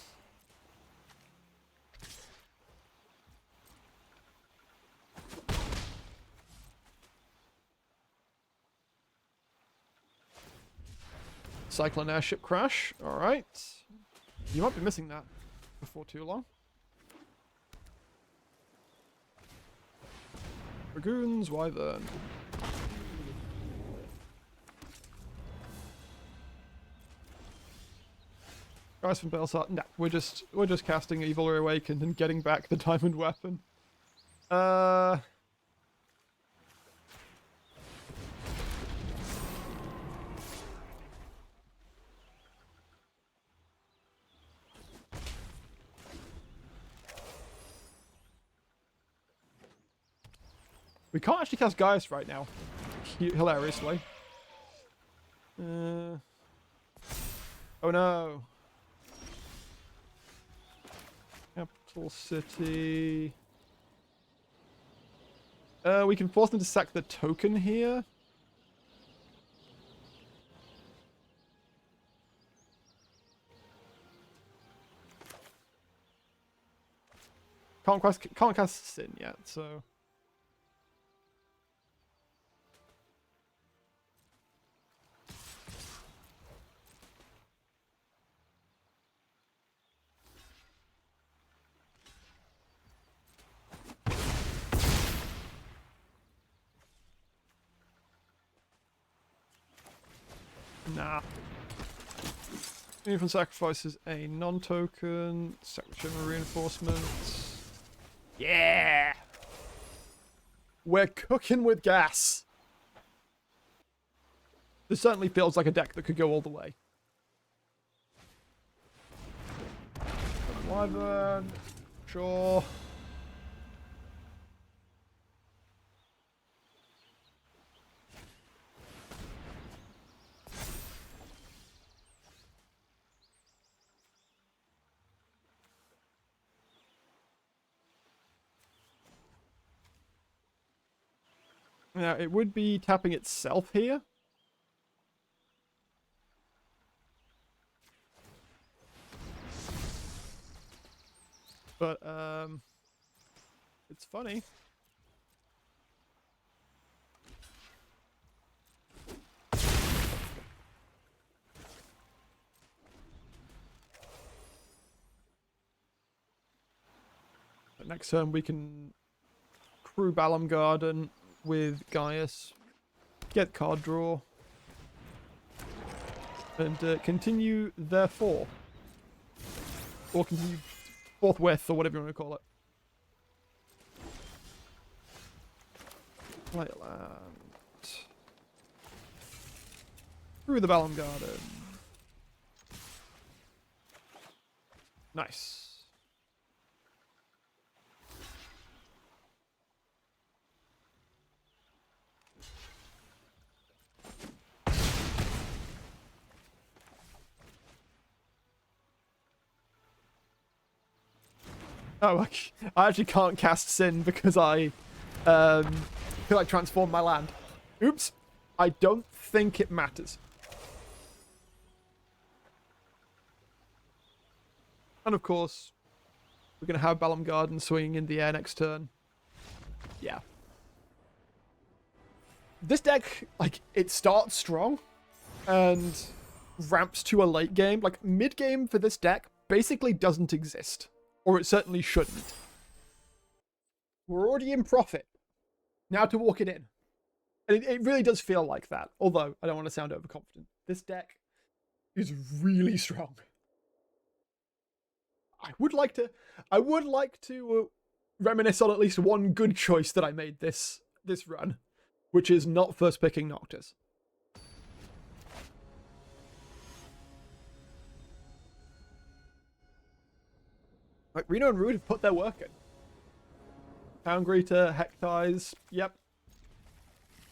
Cyclone Airship Crash. Alright. You might be missing that before too long. Dragoons, Wyvern. Guys from Belsart. Nah, we're just casting Evil Reawakened and getting back the Diamond Weapon. We can't actually cast Gaius right now, hilariously. Oh no. Capital City. We can force them to sack the token here. Can't cast Sin yet, so... Nah. Even sacrifices a non-token. Section reinforcements. Yeah! We're cooking with gas. This certainly feels like a deck that could go all the way. Wyvern. Sure. Now, it would be tapping itself here. But, it's funny. But next turn we can crew Balam Garden with Gaius, get card draw, and continue therefore. Or continue forthwith, or whatever you want to call it. Playland. Through the Balam Garden. Nice. Oh, I actually can't cast Sin because I feel like transform my land. Oops. I don't think it matters. And of course, we're going to have Balam Garden swinging in the air next turn. Yeah. This deck, like, it starts strong and ramps to a late game. Like, mid game for this deck basically doesn't exist. Or it certainly shouldn't. We're already in profit. Now to walk it in. And it really does feel like that. Although, I don't want to sound overconfident. This deck is really strong. I would like to reminisce on at least one good choice that I made this run. Which is not first picking Noctis. Like, Reno and Rude have put their work in. Town Greeter, Hectize, yep.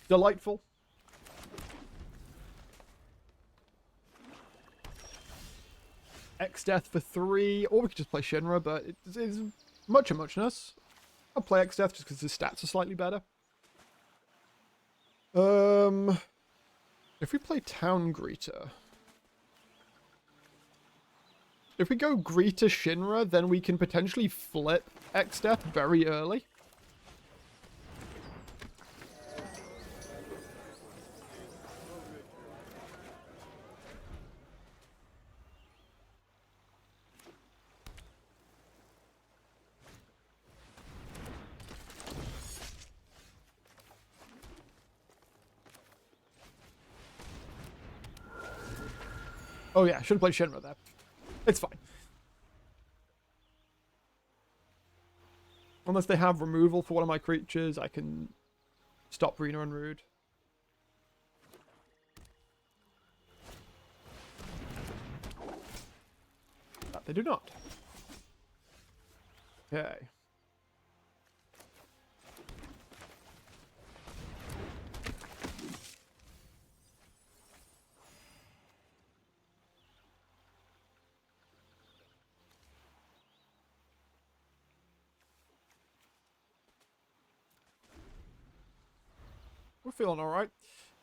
Delightful. X-Death for 3, or we could just play Shinra, but it's much a muchness. I'll play X-Death just because his stats are slightly better. If we play Town Greeter... If we go Greeter Shinra, then we can potentially flip X-Death very early. Oh yeah, should have played Shinra there. It's fine. Unless they have removal for one of my creatures, I can stop Reno and Rude. That they do not. Okay. We're feeling alright.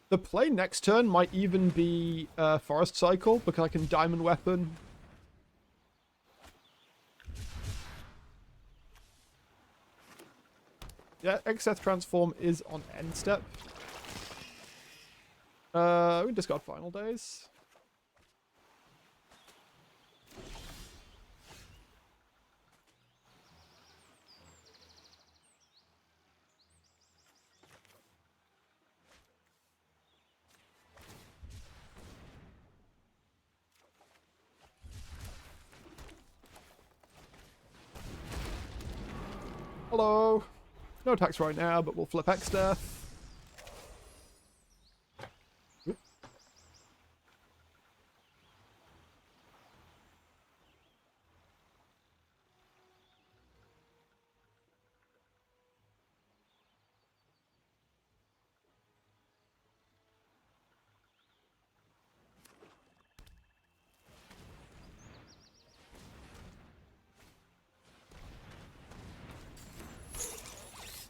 The play next turn might even be Forest Cycle, because I can Diamond Weapon. Yeah, Excess Transform is on end step. We discard Final Days. Hello. No attacks right now, but we'll flip X Death.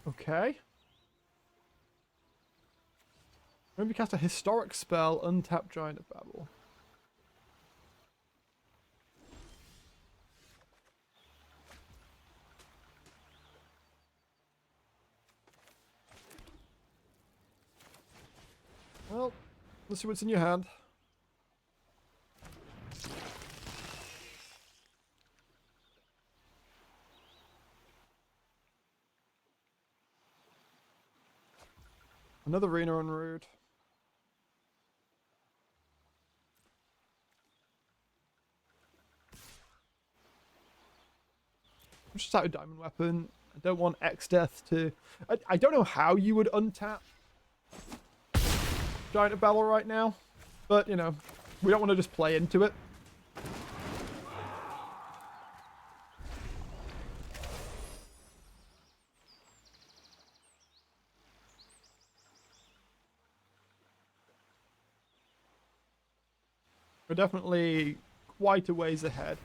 Okay. Maybe cast a historic spell, untap Giant of Babel. Well, let's see what's in your hand. Another Arena on Rude. I'm just out of Diamond Weapon. I don't want X Death to... I don't know how you would untap Giant of Babel right now. But, you know, we don't want to just play into it. We're definitely quite a ways ahead.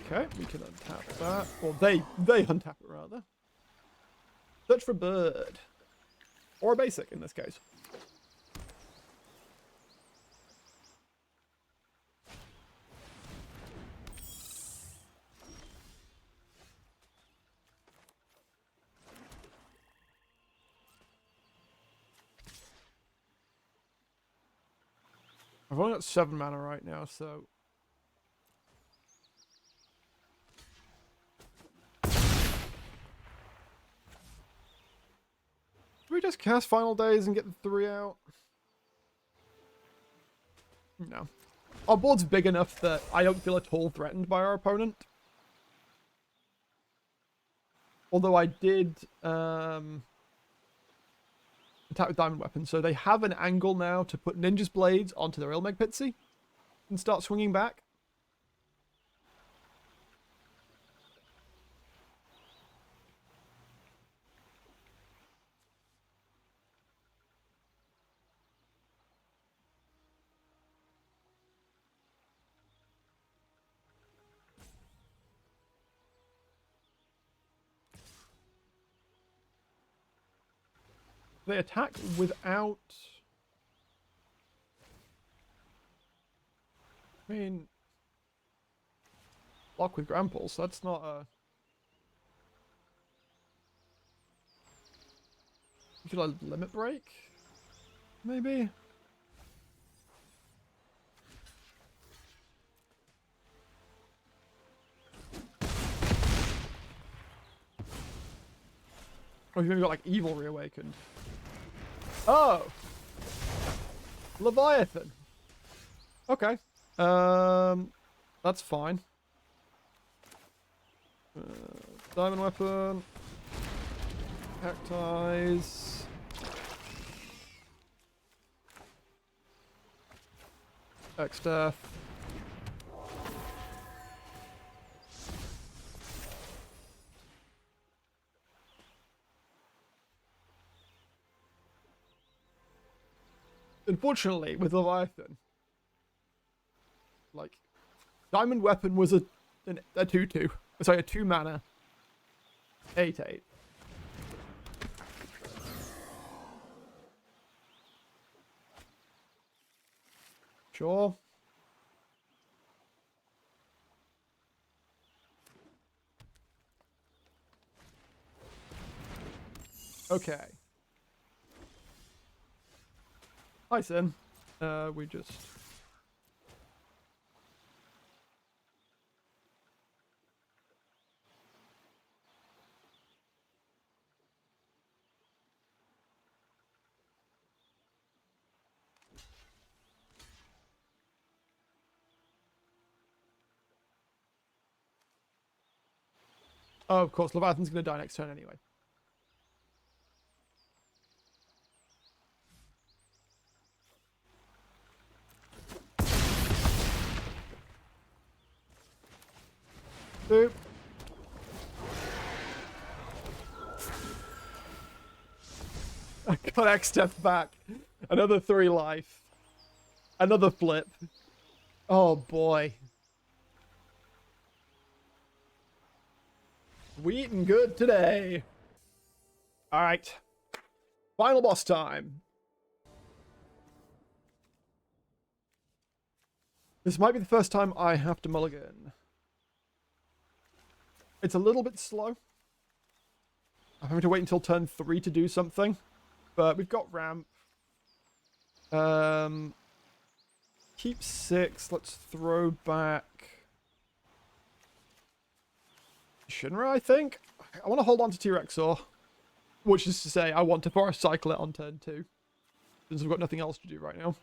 Okay, we can untap that. Or they untap it, rather. Search for a bird. Or a basic, in this case. I've only got 7 mana right now, so... Should we just cast Final Days and get the 3 out? No. Our board's big enough that I don't feel at all threatened by our opponent. Although I did attack with Diamond Weapon, so they have an angle now to put Ninja's Blades onto their Ilmeg Pitsy and start swinging back. They attack without... I mean... Block with Grample, so that's not a... You could like Limit Break? Maybe? Or you've maybe got like Evil Reawakened. Oh! Leviathan. Okay. That's fine. Diamond Weapon. Cacti's. X-Death. Unfortunately, with Leviathan, like, Diamond Weapon was a 2/2. Sorry, a 2 mana 8/8. Sure. Okay. Hi, Sin. We just... Oh, of course, Leviathan's going to die next turn anyway. Boop. I got X-Death back. Another 3 life. Another flip. Oh boy. We eating good today. Alright. Final boss time. This might be the first time I have to mulligan. It's a little bit slow. I'm having to wait until turn 3 to do something. But we've got ramp. Keep 6. Let's throw back Shinra, I think. I want to hold on to T-Rexor. Which is to say, I want to forest cycle it on turn 2. Since we've got nothing else to do right now.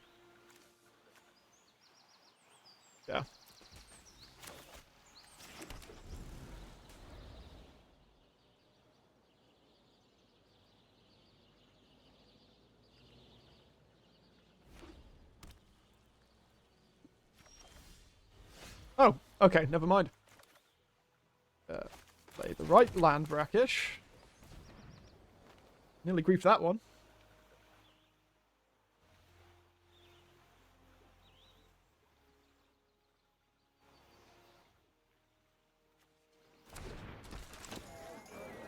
Yeah. Oh, okay, never mind. Play the right land, Brackish. Nearly griefed that one.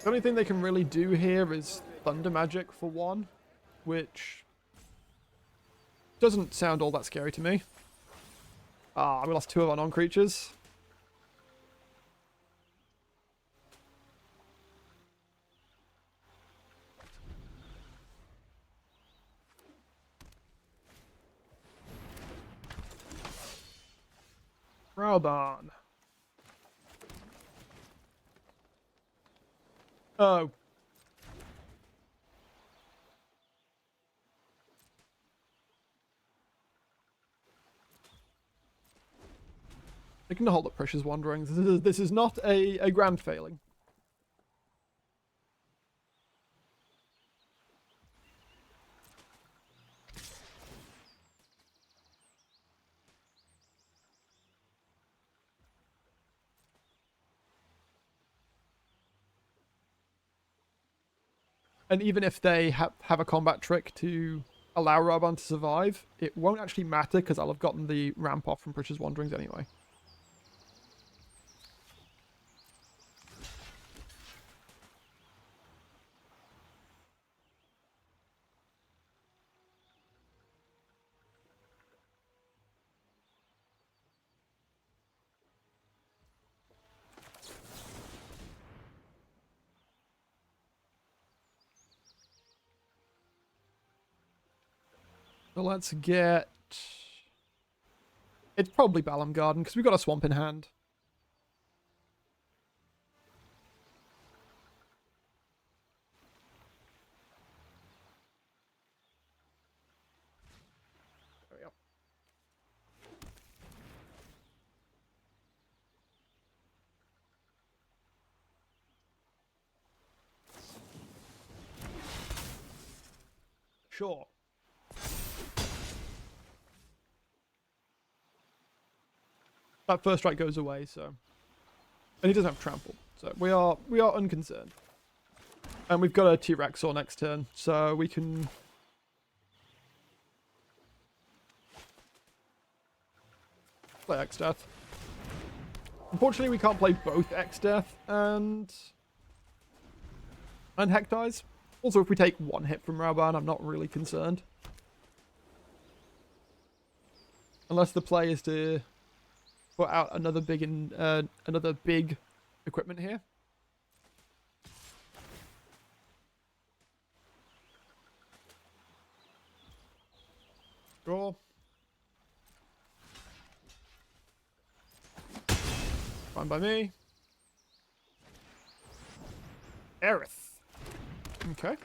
The only thing they can really do here is Thunder Magic for 1, which doesn't sound all that scary to me. Ah, we lost 2 of our non-creatures. Raoban. Oh. I can hold up Precious Wanderings. This is not a grand failing. And even if they have a combat trick to allow Raoban to survive, it won't actually matter because I'll have gotten the ramp off from Precious Wanderings anyway. So let's get... It's probably Balam Garden, because we've got a swamp in hand. There we go. Sure. That first strike goes away, so... And he doesn't have trample, so we are unconcerned. And we've got a T-Rexor next turn, so we can... play X-Death. Unfortunately, we can't play both X-Death and Hectize. Also, if we take 1 hit from Raoban, I'm not really concerned. Unless the play is to put out another big equipment here. Draw. Fine by me. Aerith. Okay.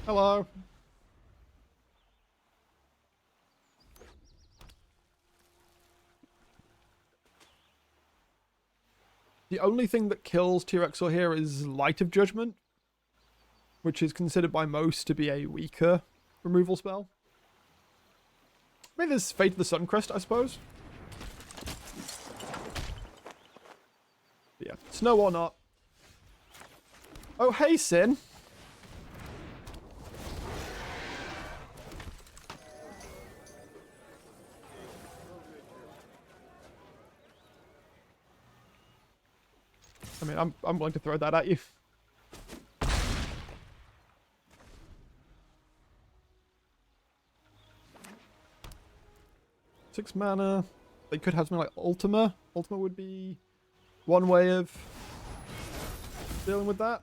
Hello. The only thing that kills T-Rex or here is Light of Judgment, which is considered by most to be a weaker removal spell. Maybe there's Fate of the Suncrest, I suppose. But yeah, snow or not. Oh, hey, Sin. I mean, I'm willing to throw that at you. Six mana. They could have something like Ultima. Ultima would be one way of dealing with that.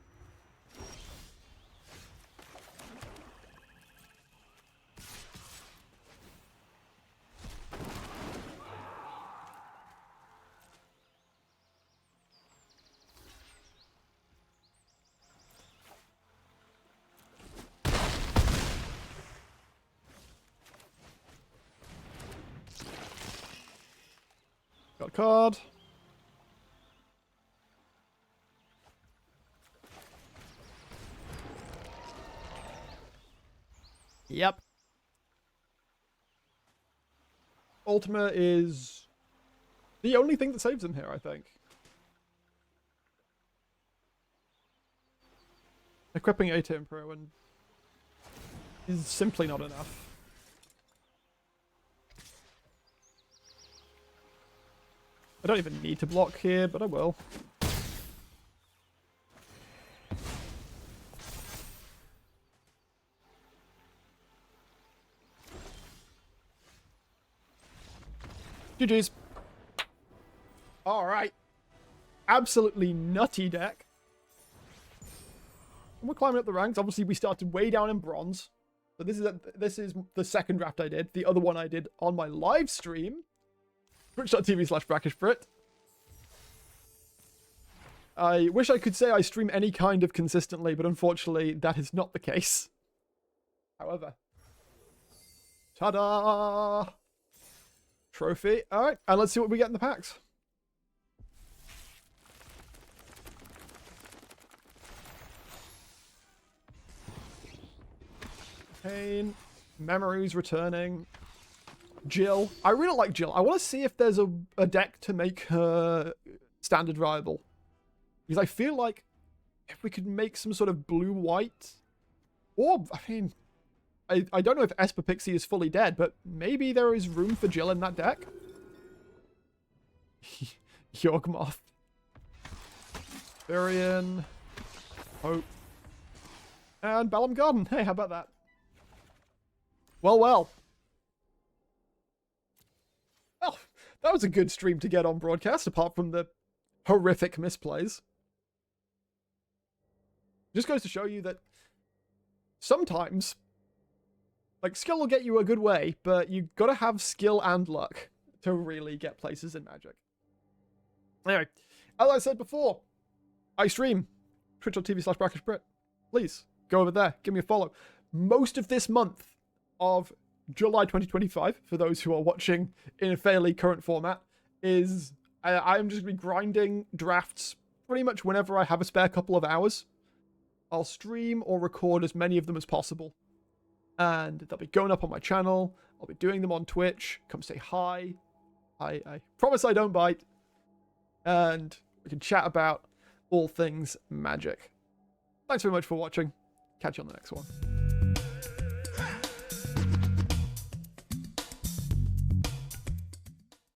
Got a card. Yep. Ultima is the only thing that saves him here, I think. Equipping a turn pro and is simply not enough. I don't even need to block here, but I will. GG's. Alright. Absolutely nutty deck. And we're climbing up the ranks. Obviously, we started way down in bronze. So this is the second draft I did. The other one I did on my live stream. Twitch.tv/BrackishBrit. I wish I could say I stream any kind of consistently, but unfortunately that is not the case. However. Ta-da! Trophy. Alright, and let's see what we get in the packs. Pain. Memories returning. Jill. I really like Jill. I want to see if there's a deck to make her standard viable. Because I feel like if we could make some sort of blue-white... Or, I mean... I don't know if Esper Pixie is fully dead, but maybe there is room for Jill in that deck. Yawgmoth. Varian. Hope. And Balam Garden. Hey, how about that? Well, well. Well, that was a good stream to get on broadcast, apart from the horrific misplays. Just goes to show you that sometimes, like, skill will get you a good way, but you gotta have skill and luck to really get places in Magic. Anyway, as I said before, I stream twitch.tv/BrackishBrit. Please, go over there, give me a follow. Most of this month of July 2025, for those who are watching in a fairly current format, is I'm just going to be grinding drafts pretty much whenever I have a spare couple of hours. I'll stream or record as many of them as possible. And they'll be going up on my channel. I'll be doing them on Twitch. Come say hi. I promise I don't bite. And we can chat about all things Magic. Thanks very much for watching. Catch you on the next one.